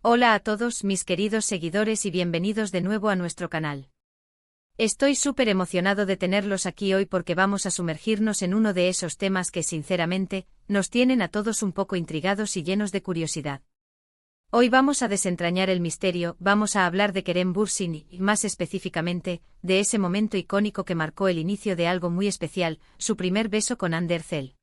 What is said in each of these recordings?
Hola a todos mis queridos seguidores y bienvenidos de nuevo a nuestro canal. Estoy súper emocionado de tenerlos aquí hoy porque vamos a sumergirnos en uno de esos temas que sinceramente, nos tienen a todos un poco intrigados y llenos de curiosidad. Hoy vamos a desentrañar el misterio, vamos a hablar de Kerem Bürsin y, más específicamente, de ese momento icónico que marcó el inicio de algo muy especial, su primer beso con Hande Erçel.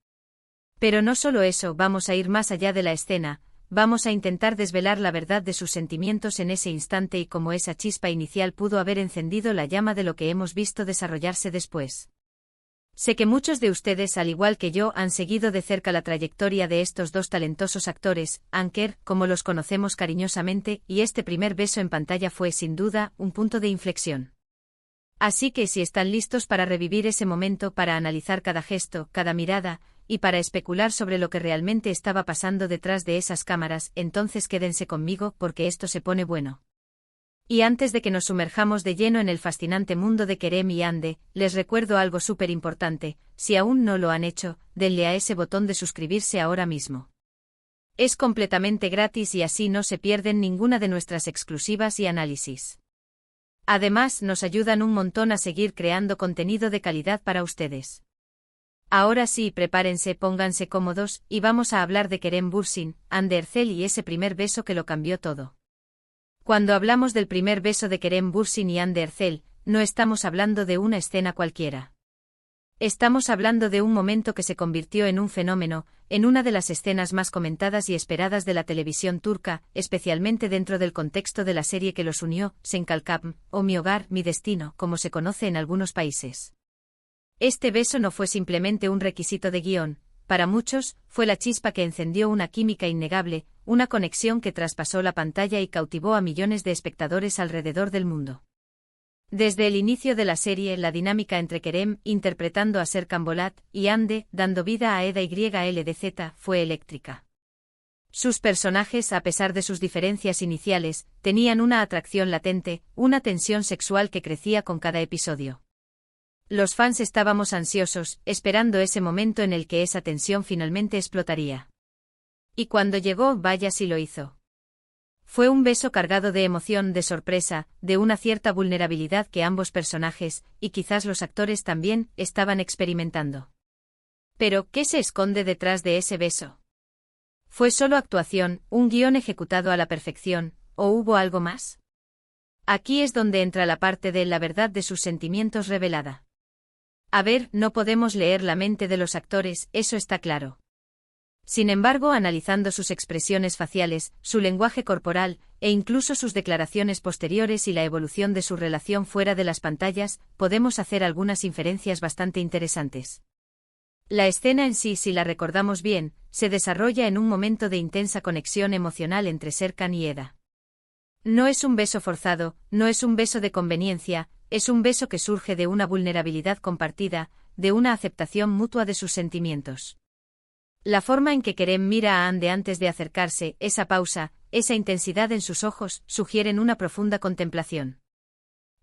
Pero no solo eso, vamos a ir más allá de la escena. Vamos a intentar desvelar la verdad de sus sentimientos en ese instante y cómo esa chispa inicial pudo haber encendido la llama de lo que hemos visto desarrollarse después. Sé que muchos de ustedes, al igual que yo, han seguido de cerca la trayectoria de estos dos talentosos actores, Anker, como los conocemos cariñosamente, y este primer beso en pantalla fue, sin duda, un punto de inflexión. Así que si están listos para revivir ese momento, para analizar cada gesto, cada mirada, y para especular sobre lo que realmente estaba pasando detrás de esas cámaras, entonces quédense conmigo porque esto se pone bueno. Y antes de que nos sumerjamos de lleno en el fascinante mundo de Kerem y Hande, les recuerdo algo súper importante: si aún no lo han hecho, denle a ese botón de suscribirse ahora mismo. Es completamente gratis y así no se pierden ninguna de nuestras exclusivas y análisis. Además, nos ayudan un montón a seguir creando contenido de calidad para ustedes. Ahora sí, prepárense, pónganse cómodos, y vamos a hablar de Kerem Bürsin, Hande Erçel y ese primer beso que lo cambió todo. Cuando hablamos del primer beso de Kerem Bürsin y Hande Erçel, no estamos hablando de una escena cualquiera. Estamos hablando de un momento que se convirtió en un fenómeno, en una de las escenas más comentadas y esperadas de la televisión turca, especialmente dentro del contexto de la serie que los unió, Sen Kalkam, o Mi Hogar, Mi Destino, como se conoce en algunos países. Este beso no fue simplemente un requisito de guión, para muchos, fue la chispa que encendió una química innegable, una conexión que traspasó la pantalla y cautivó a millones de espectadores alrededor del mundo. Desde el inicio de la serie, la dinámica entre Kerem, interpretando a Serkan Bolat, y Hande, dando vida a Eda YLDZ, fue eléctrica. Sus personajes, a pesar de sus diferencias iniciales, tenían una atracción latente, una tensión sexual que crecía con cada episodio. Los fans estábamos ansiosos, esperando ese momento en el que esa tensión finalmente explotaría. Y cuando llegó, vaya si lo hizo. Fue un beso cargado de emoción, de sorpresa, de una cierta vulnerabilidad que ambos personajes, y quizás los actores también, estaban experimentando. Pero, ¿qué se esconde detrás de ese beso? ¿Fue solo actuación, un guión ejecutado a la perfección, o hubo algo más? Aquí es donde entra la parte de la verdad de sus sentimientos revelada. A ver, no podemos leer la mente de los actores, eso está claro. Sin embargo, analizando sus expresiones faciales, su lenguaje corporal, e incluso sus declaraciones posteriores y la evolución de su relación fuera de las pantallas, podemos hacer algunas inferencias bastante interesantes. La escena en sí, si la recordamos bien, se desarrolla en un momento de intensa conexión emocional entre Serkan y Eda. No es un beso forzado, no es un beso de conveniencia, es un beso que surge de una vulnerabilidad compartida, de una aceptación mutua de sus sentimientos. La forma en que Kerem mira a Hande antes de acercarse, esa pausa, esa intensidad en sus ojos, sugieren una profunda contemplación.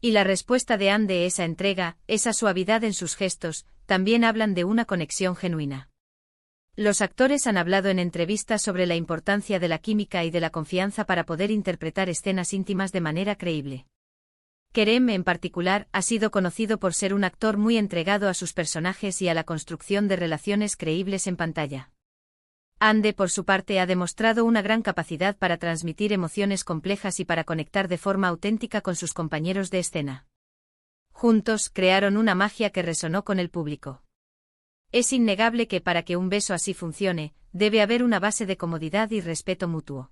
Y la respuesta de Hande, esa entrega, esa suavidad en sus gestos, también hablan de una conexión genuina. Los actores han hablado en entrevistas sobre la importancia de la química y de la confianza para poder interpretar escenas íntimas de manera creíble. Kerem, en particular, ha sido conocido por ser un actor muy entregado a sus personajes y a la construcción de relaciones creíbles en pantalla. Hande, por su parte, ha demostrado una gran capacidad para transmitir emociones complejas y para conectar de forma auténtica con sus compañeros de escena. Juntos, crearon una magia que resonó con el público. Es innegable que para que un beso así funcione, debe haber una base de comodidad y respeto mutuo.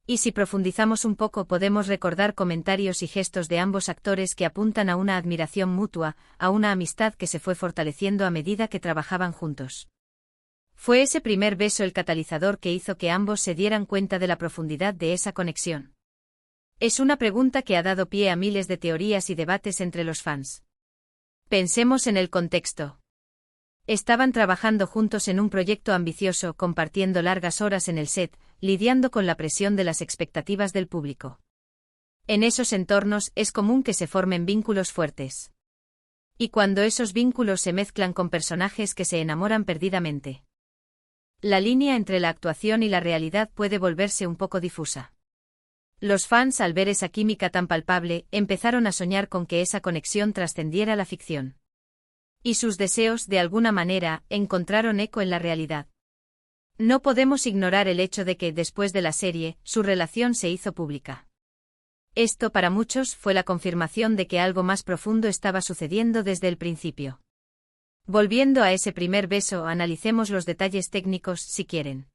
Y si profundizamos un poco, podemos recordar comentarios y gestos de ambos actores que apuntan a una admiración mutua, a una amistad que se fue fortaleciendo a medida que trabajaban juntos. Fue ese primer beso el catalizador que hizo que ambos se dieran cuenta de la profundidad de esa conexión. Es una pregunta que ha dado pie a miles de teorías y debates entre los fans. Pensemos en el contexto. Estaban trabajando juntos en un proyecto ambicioso, compartiendo largas horas en el set, lidiando con la presión de las expectativas del público. En esos entornos es común que se formen vínculos fuertes. Y cuando esos vínculos se mezclan con personajes que se enamoran perdidamente, la línea entre la actuación y la realidad puede volverse un poco difusa. Los fans, al ver esa química tan palpable, empezaron a soñar con que esa conexión trascendiera la ficción. Y sus deseos, de alguna manera, encontraron eco en la realidad. No podemos ignorar el hecho de que, después de la serie, su relación se hizo pública. Esto, para muchos, fue la confirmación de que algo más profundo estaba sucediendo desde el principio. Volviendo a ese primer beso, analicemos los detalles técnicos, si quieren.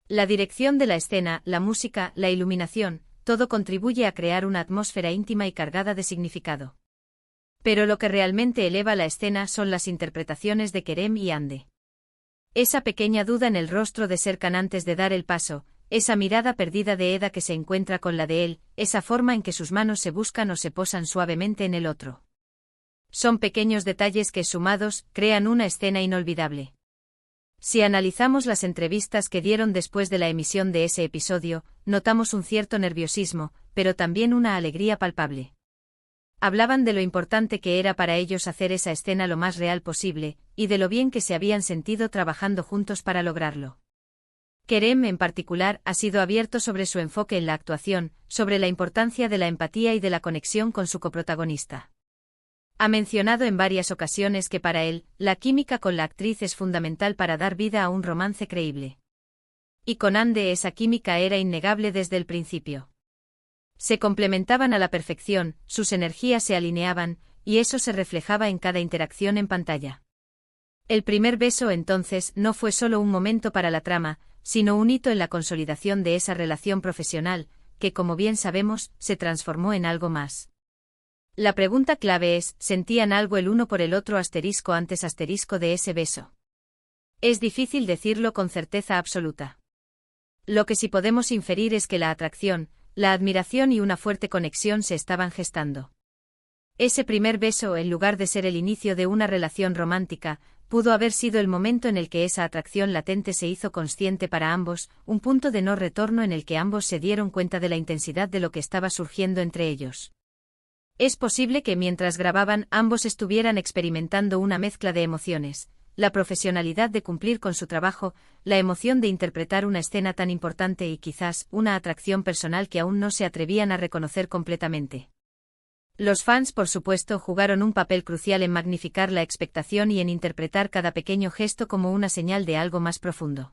La dirección de la escena, la música, la iluminación, todo contribuye a crear una atmósfera íntima y cargada de significado. Pero lo que realmente eleva la escena son las interpretaciones de Kerem y Hande. Esa pequeña duda en el rostro de Serkan antes de dar el paso, esa mirada perdida de Eda que se encuentra con la de él, esa forma en que sus manos se buscan o se posan suavemente en el otro. Son pequeños detalles que, sumados, crean una escena inolvidable. Si analizamos las entrevistas que dieron después de la emisión de ese episodio, notamos un cierto nerviosismo, pero también una alegría palpable. Hablaban de lo importante que era para ellos hacer esa escena lo más real posible, y de lo bien que se habían sentido trabajando juntos para lograrlo. Kerem, en particular, ha sido abierto sobre su enfoque en la actuación, sobre la importancia de la empatía y de la conexión con su coprotagonista. Ha mencionado en varias ocasiones que para él, la química con la actriz es fundamental para dar vida a un romance creíble. Y con Hande esa química era innegable desde el principio. Se complementaban a la perfección, sus energías se alineaban, y eso se reflejaba en cada interacción en pantalla. El primer beso, entonces, no fue solo un momento para la trama, sino un hito en la consolidación de esa relación profesional, que, como bien sabemos, se transformó en algo más. La pregunta clave es, ¿sentían algo el uno por el otro *antes* de ese beso? Es difícil decirlo con certeza absoluta. Lo que sí podemos inferir es que la atracción, la admiración y una fuerte conexión se estaban gestando. Ese primer beso, en lugar de ser el inicio de una relación romántica, pudo haber sido el momento en el que esa atracción latente se hizo consciente para ambos, un punto de no retorno en el que ambos se dieron cuenta de la intensidad de lo que estaba surgiendo entre ellos. Es posible que mientras grababan ambos estuvieran experimentando una mezcla de emociones, la profesionalidad de cumplir con su trabajo, la emoción de interpretar una escena tan importante y quizás una atracción personal que aún no se atrevían a reconocer completamente. Los fans, por supuesto, jugaron un papel crucial en magnificar la expectación y en interpretar cada pequeño gesto como una señal de algo más profundo.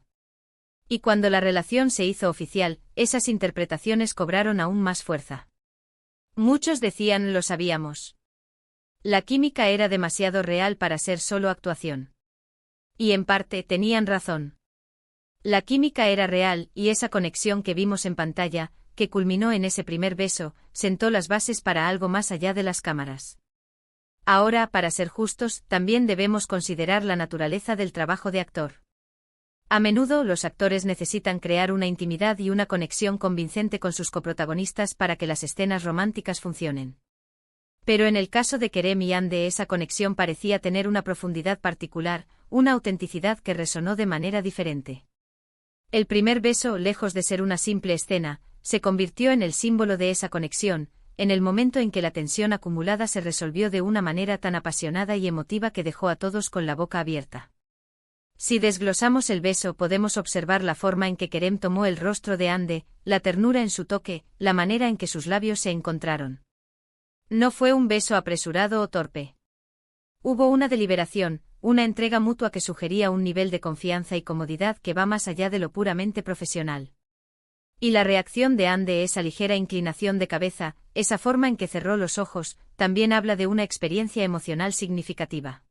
Y cuando la relación se hizo oficial, esas interpretaciones cobraron aún más fuerza. Muchos decían, lo sabíamos. La química era demasiado real para ser solo actuación. Y en parte tenían razón. La química era real, y esa conexión que vimos en pantalla, que culminó en ese primer beso, sentó las bases para algo más allá de las cámaras. Ahora, para ser justos, también debemos considerar la naturaleza del trabajo de actor. A menudo los actores necesitan crear una intimidad y una conexión convincente con sus coprotagonistas para que las escenas románticas funcionen. Pero en el caso de Kerem y Hande esa conexión parecía tener una profundidad particular, una autenticidad que resonó de manera diferente. El primer beso, lejos de ser una simple escena, se convirtió en el símbolo de esa conexión, en el momento en que la tensión acumulada se resolvió de una manera tan apasionada y emotiva que dejó a todos con la boca abierta. Si desglosamos el beso podemos observar la forma en que Kerem tomó el rostro de Hande, la ternura en su toque, la manera en que sus labios se encontraron. No fue un beso apresurado o torpe. Hubo una deliberación, una entrega mutua que sugería un nivel de confianza y comodidad que va más allá de lo puramente profesional. Y la reacción de Hande, esa ligera inclinación de cabeza, esa forma en que cerró los ojos, también habla de una experiencia emocional significativa.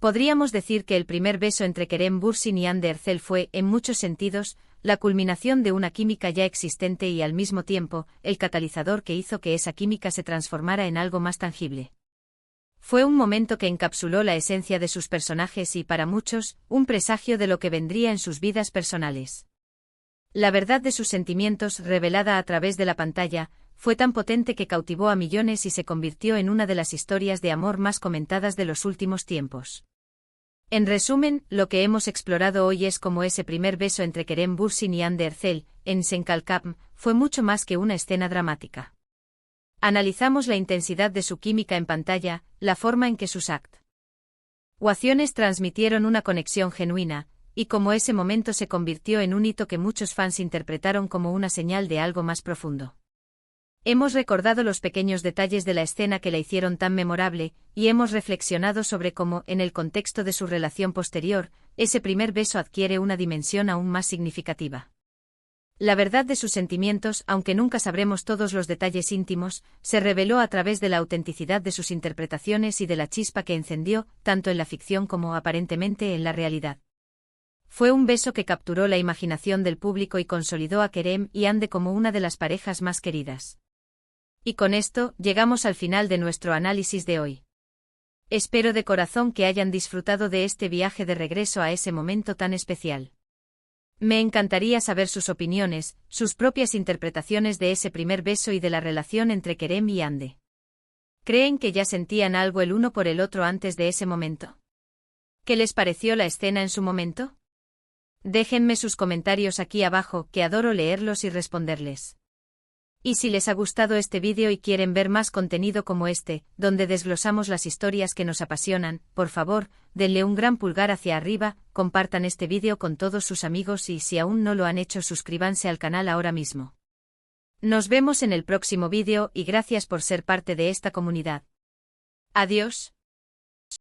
Podríamos decir que el primer beso entre Kerem Bürsin y Hande Erçel fue, en muchos sentidos, la culminación de una química ya existente y al mismo tiempo, el catalizador que hizo que esa química se transformara en algo más tangible. Fue un momento que encapsuló la esencia de sus personajes y, para muchos, un presagio de lo que vendría en sus vidas personales. La verdad de sus sentimientos, revelada a través de la pantalla, fue tan potente que cautivó a millones y se convirtió en una de las historias de amor más comentadas de los últimos tiempos. En resumen, lo que hemos explorado hoy es cómo ese primer beso entre Kerem Bürsin y Hande Erçel, en Sen Kalkam, fue mucho más que una escena dramática. Analizamos la intensidad de su química en pantalla, la forma en que sus actuaciones transmitieron una conexión genuina, y cómo ese momento se convirtió en un hito que muchos fans interpretaron como una señal de algo más profundo. Hemos recordado los pequeños detalles de la escena que la hicieron tan memorable, y hemos reflexionado sobre cómo, en el contexto de su relación posterior, ese primer beso adquiere una dimensión aún más significativa. La verdad de sus sentimientos, aunque nunca sabremos todos los detalles íntimos, se reveló a través de la autenticidad de sus interpretaciones y de la chispa que encendió, tanto en la ficción como aparentemente en la realidad. Fue un beso que capturó la imaginación del público y consolidó a Kerem y Ande como una de las parejas más queridas. Y con esto, llegamos al final de nuestro análisis de hoy. Espero de corazón que hayan disfrutado de este viaje de regreso a ese momento tan especial. Me encantaría saber sus opiniones, sus propias interpretaciones de ese primer beso y de la relación entre Kerem y Ande. ¿Creen que ya sentían algo el uno por el otro antes de ese momento? ¿Qué les pareció la escena en su momento? Déjenme sus comentarios aquí abajo, que adoro leerlos y responderles. Y si les ha gustado este vídeo y quieren ver más contenido como este, donde desglosamos las historias que nos apasionan, por favor, denle un gran pulgar hacia arriba, compartan este vídeo con todos sus amigos y si aún no lo han hecho suscríbanse al canal ahora mismo. Nos vemos en el próximo vídeo y gracias por ser parte de esta comunidad. Adiós.